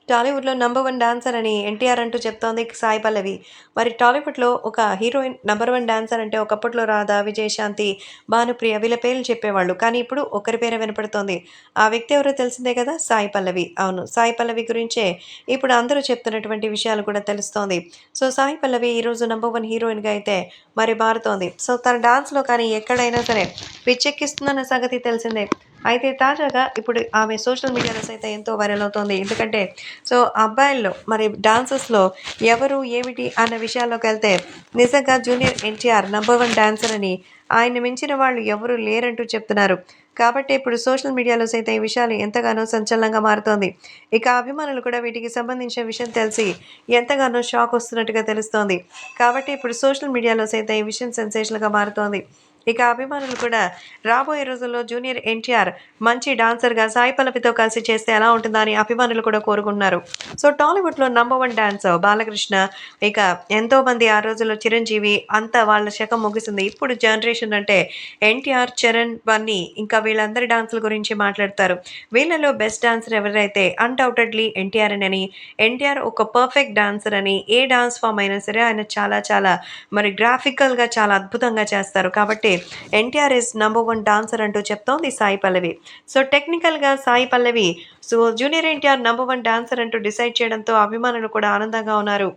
టాలీవుడ్‌లో number 1 dancer అని 'ఎన్టీఆర్' అంటూ చెప్తోంది సాయి పల్లవి. మరి టాలీవుడ్‌లో ఒక హీరోయిన్ నంబర్ 1 డాన్సర్ అంటే ఒకప్పట్లో రాధ, విజయశాంతి, భానుప్రియ వీళ్ళ పేర్లు చెప్పేవాళ్ళు. కానీ ఇప్పుడు ఒకరి పేరే వినపడుతోంది. ఆ వ్యక్తి ఎవరో తెలిసిందే కదా! సాయి పల్లవి. అవును. సాయి పల్లవి గురించే ఇప్పుడు అందరూ చెప్తున్నటువంటి విషయాలు కూడా తెలుస్తోంది. సో, సాయి పల్లవి ఈరోజు నంబర్ 1 హీరోయిన్‌గా అయితే మరి మారుతోంది. సో, తన డాన్స్‌లో కానీ ఎక్కడైనా సరే పిచ్చెక్కిస్తుందన్న సంగతి తెలిసిందే. అయితే తాజాగా ఇప్పుడు ఆమె సోషల్ మీడియాలో సైతం ఎంతో వైరల్ అవుతోంది. ఎందుకంటే అబ్బాయిల్లో మరి డాన్సర్స్‌లో ఎవరు, ఏమిటి అన్న విషయాల్లోకెళ్తే నిజంగా జూనియర్ ఎన్టీఆర్ నంబర్ 1 డాన్సర్ అని, ఆయన్ని మించిన వాళ్ళు ఎవరు లేరంటూ చెప్తున్నారు. కాబట్టి ఇప్పుడు సోషల్ మీడియాలో సైతం ఈ విషయాలు ఎంతగానో సంచలనంగా మారుతోంది. ఇక అభిమానులు కూడా వీటికి సంబంధించిన విషయం తెలిసి ఎంతగానో షాకొస్తున్నట్టుగా తెలుస్తోంది. కాబట్టి ఇప్పుడు సోషల్ మీడియాలో సైతం ఈ విషయం సెన్సేషనల్‌గా మారుతోంది. ఇక అభిమానులు కూడా రాబోయే రోజుల్లో జూనియర్ ఎన్టీఆర్ మంచి డాన్సర్‌గా సాయి పల్లవితో కలిసి చేస్తే ఎలా ఉంటుందా అని అభిమానులు కూడా కోరుకుంటున్నారు. సో, టాలీవుడ్‌లో నంబర్ 1 డాన్సర్ బాలకృష్ణ, ఇక ఎంతోమంది ఆ రోజుల్లో చిరంజీవి అంతా వాళ్ళ శకం ముగిసింది. ఇప్పుడు జనరేషన్ అంటే ఎన్టీఆర్, చరణ్, బన్నీ ఇంకా వీళ్ళందరి డాన్సుల గురించి మాట్లాడతారు. వీళ్ళలో బెస్ట్ డాన్సర్ ఎవరైతే అన్‌డౌటెడ్‌లీ ఎన్టీఆరేనని, ఎన్టీఆర్ ఒక పర్ఫెక్ట్ డాన్సర్ అని, ఏ డాన్స్ ఫార్మ్ అయినా సరే ఆయన చాలా చాలా మరి గ్రాఫికల్‌గా చాలా అద్భుతంగా చేస్తారు. కాబట్టి ఎన్టీఆర్ ఈస్ నంబర్ 1 డాన్సర్ అంటూ చెప్తోంది సాయి పల్లవి. సో, టెక్నికల్‌గా Sai Pallavi junior NTR number 1 dancer అంటూ డిసైడ్ చేయడంతో అభిమానులు కూడా ఆనందంగా ఉన్నారు.